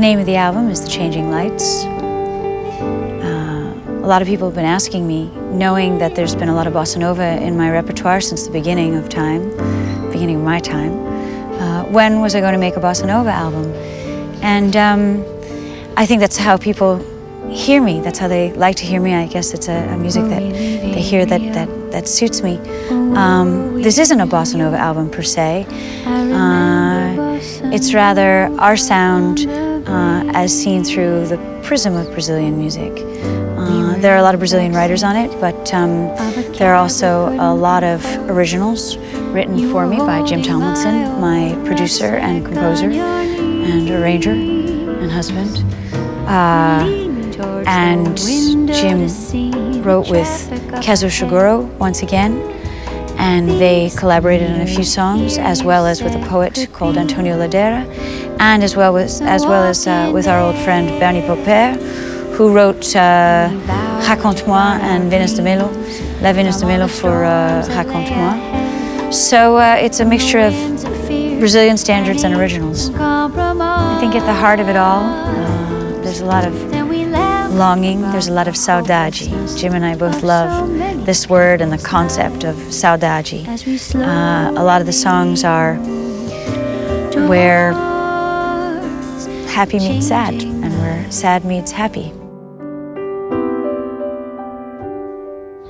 The name of the album is The Changing Lights. A lot of people have been asking me, knowing that there's been a lot of bossa nova in my repertoire since the beginning of my time, when was I going to make a bossa nova album? And I think that's how people hear me. That's how they like to hear me. I guess it's a music that they hear that suits me. This isn't a bossa nova album per se. It's rather our sound as seen through the prism of Brazilian music. There are a lot of Brazilian writers on it, but there are also a lot of originals written for me by Jim Tomlinson, my producer and composer and arranger and husband. And Jim wrote with Kazuo Shiguro once again, and they collaborated on a few songs, as well as with a poet called Antonio Ladeira, and as well as with our old friend Bernie Popper, who wrote Raconte-moi and Venus de Milo, La Venus de Milo for Raconte-moi. So it's a mixture of Brazilian standards and originals. I think at the heart of it all, there's a lot of longing, there's a lot of saudade. Jim and I both love this word and the concept of saudade. A lot of the songs are where happy meets sad, and where sad meets happy.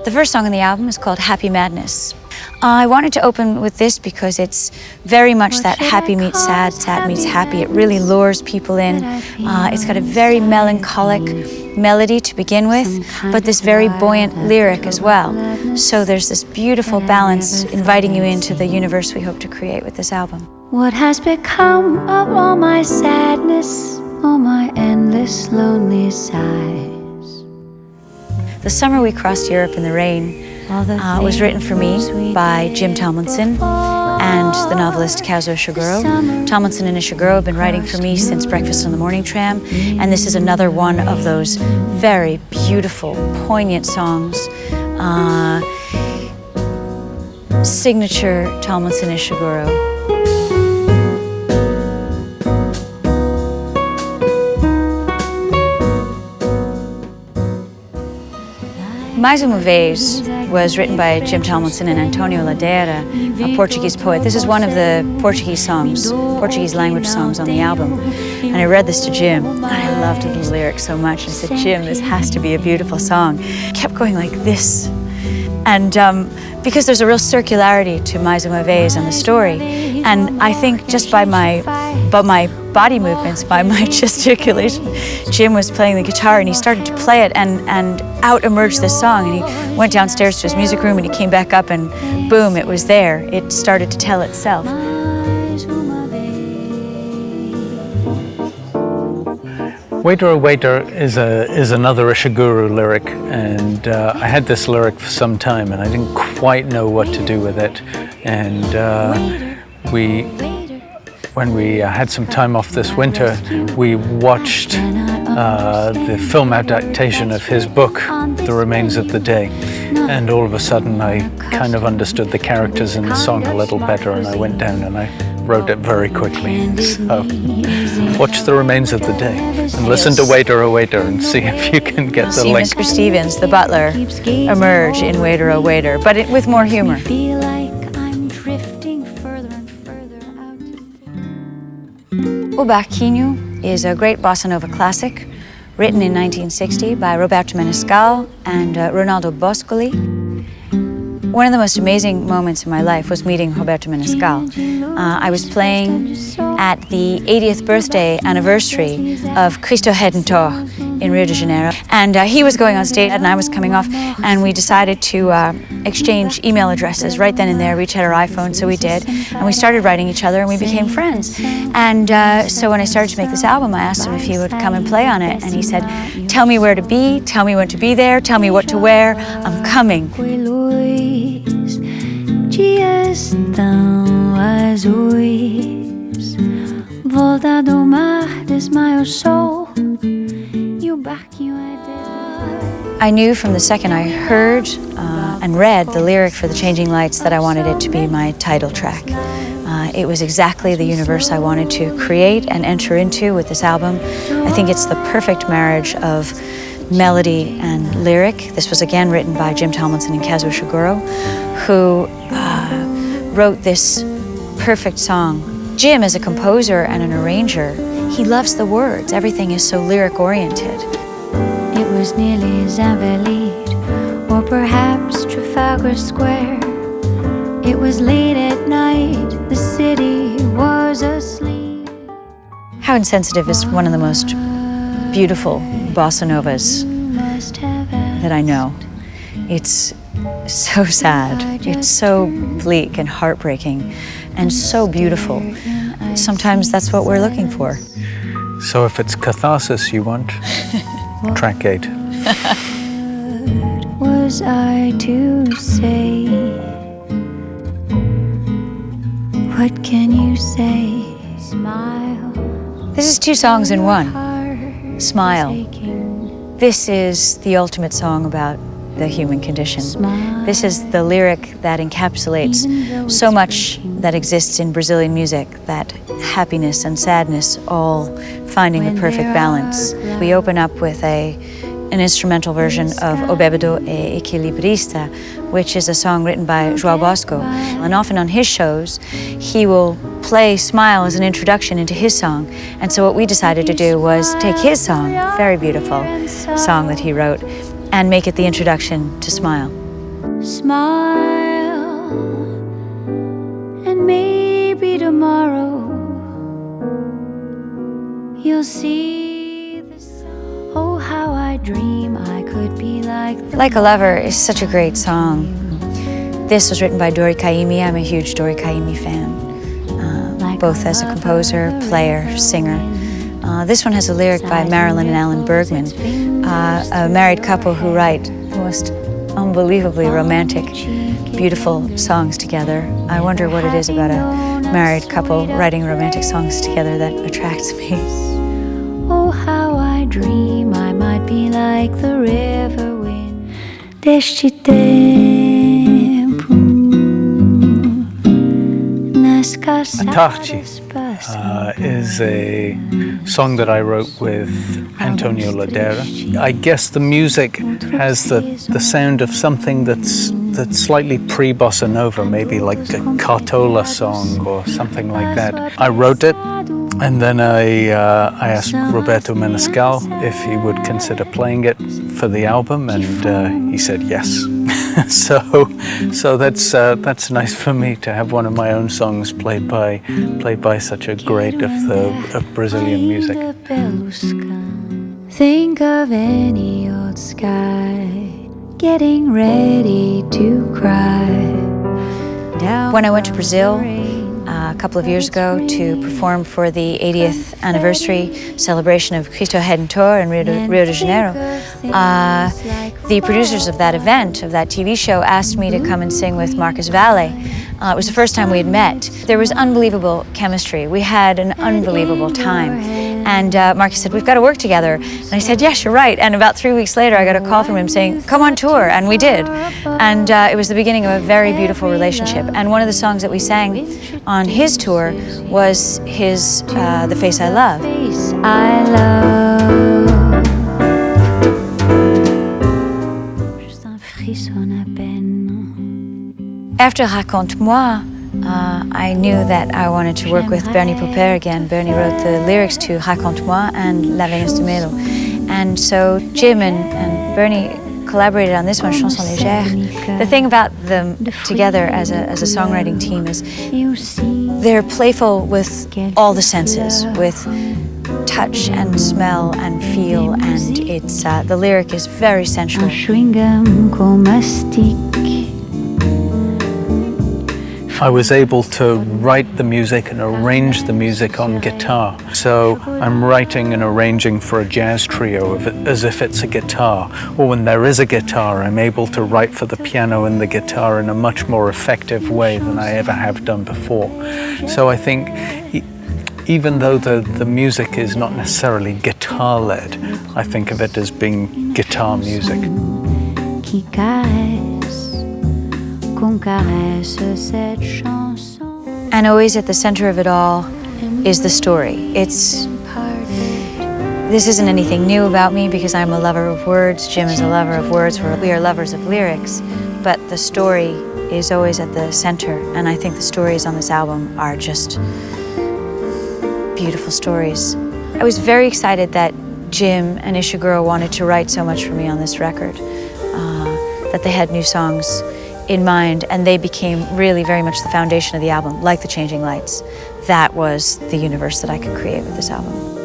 The first song on the album is called Happy Madness. I wanted to open with this because it's very much that happy meets sad, sad meets happy. It really lures people in. It's got a very melancholic melody to begin with, but this very buoyant lyric as well. So there's this beautiful balance inviting you into the universe we hope to create with this album. What has become of all my sadness, all my endless lonely sighs? The Summer We Crossed Europe in the Rain was written for me by Jim Tomlinson and the novelist Kazuo Shiguro. Tomlinson and Ishiguro have been writing for me since Breakfast on the Morning Tram, and this is another one of those very beautiful, poignant songs. Signature Tomlinson Ishiguro. Mais uma Vez was written by Jim Tomlinson and Antonio Ladeira, a Portuguese poet. This is one of the Portuguese language songs on the album. And I read this to Jim, and I loved the lyrics so much. I said, Jim, this has to be a beautiful song. It kept going like this. And because there's a real circularity to Mais uma Vez and the story. And I think just by my body movements, by my gesticulation, Jim was playing the guitar and he started to play it, and out emerged this song. And he went downstairs to his music room and he came back up, and boom, it was there. It started to tell itself. Waiter, oh waiter is another Ishiguro lyric, and I had this lyric for some time and I didn't quite know what to do with it. And when we had some time off this winter, we watched the film adaptation of his book, The Remains of the Day. And all of a sudden I kind of understood the characters in the song a little better, and I went down and I wrote it very quickly. So watch The Remains of the Day and listen to Waiter, oh Waiter and see if you can get the link. See Mr. Stevens, the butler, emerge in Waiter, oh Waiter, but with more humor. O Barquinho is a great bossa nova classic written in 1960 by Roberto Menescal and Ronaldo Boscoli. One of the most amazing moments in my life was meeting Roberto Menescal. I was playing at the 80th birthday anniversary of Cristo Redentor in Rio de Janeiro, and he was going on stage and I was coming off, and we decided to exchange email addresses right then and there. We each had our iPhone, so we did, and we started writing each other and we became friends. And so when I started to make this album, I asked him if he would come and play on it, and he said, tell me where to be, tell me when to be there, tell me what to wear, I'm coming. Dias tão azuis, volta do mar, desmaia o sol, e o barquinho é I knew from the second I heard and read the lyric for The Changing Lights that I wanted it to be my title track. It was exactly the universe I wanted to create and enter into with this album. I think it's the perfect marriage of melody and lyric. This was again written by Jim Tomlinson and Kazuo Shiguro, who wrote this perfect song. Jim, as a composer and an arranger, he loves the words. Everything is so lyric-oriented. It was nearly Invalides, or perhaps Trafalgar Square. It was late at night, the city was asleep. How Insensitive is one of the most beautiful bossa novas that I know. It's so sad, it's so bleak and heartbreaking, and so beautiful. Sometimes that's what we're looking for. So if it's catharsis you want, track 8. What was I to say? What can you say? Smile. This is 2 songs in one. Smile. This is the ultimate song about the human condition. This is the lyric that encapsulates so much that exists in Brazilian music, that happiness and sadness all finding the perfect balance. We open up with an instrumental version of O Bêbado e Equilibrista, which is a song written by João Bosco. And often on his shows, he will play Smile as an introduction into his song. And so what we decided to do was take his song, very beautiful song that he wrote, and make it the introduction to Smile. Smile, and maybe tomorrow you'll see the sun. Oh, how I dream I could be Like a Lover is such a great song. This was written by Dori Caymmi. I'm a huge Dori Caymmi fan, both as a composer, player, singer. This one has a lyric by Marilyn and Alan Bergman, a married couple who write the most unbelievably romantic, beautiful songs together. I wonder what it is about a married couple writing romantic songs together that attracts me. Oh, how I dream I might be like the river wind deste tempo nas calçadas. Is a song that I wrote with Antonio Ladera. I guess the music has the sound of something that's slightly pre-bossa nova, maybe like a Cartola song or something like that. I wrote it, and then I asked Roberto Menescal if he would consider playing it for the album, and he said yes. so that's nice for me to have one of my own songs played by such a great of Brazilian music. Think of any old sky, getting ready to cry. When I went to Brazil a couple of years ago to perform for the 80th anniversary celebration of Cristo Redentor in Rio de Janeiro, the producers of that event, of that TV show, asked me to come and sing with Marcus Valle. It was the first time we had met. There was unbelievable chemistry. We had an unbelievable time. And Marcus said, "We've got to work together." And I said, "Yes, you're right." And about 3 weeks later, I got a call from him saying, "Come on tour." And we did. And it was the beginning of a very beautiful relationship. And one of the songs that we sang on his tour was his The Face I Love. I love. After Raconte-moi, I knew that I wanted to work with Bernie Popper again. Bernie wrote the lyrics to Raconte-moi and La Venus de Melo. And so Jim and Bernie collaborated on this one, Chanson Légère. The thing about them together as a songwriting team is they're playful with all the senses, with touch and smell and feel, and it's the lyric is very sensual. I was able to write the music and arrange the music on guitar. So I'm writing and arranging for a jazz trio as if it's a guitar. Or when there is a guitar, I'm able to write for the piano and the guitar in a much more effective way than I ever have done before. So I think even though the music is not necessarily guitar guitar-led. I think of it as being guitar music. Qui caresse, qu'on caresse cette chanson. And always at the center of it all is the story. This isn't anything new about me because I'm a lover of words, Jim is a lover of words, we are lovers of lyrics, but the story is always at the center, and I think the stories on this album are just beautiful stories. I was very excited that Jim and Ishiguro wanted to write so much for me on this record, that they had new songs in mind, and they became really very much the foundation of the album, like the Changing Lights. That was the universe that I could create with this album.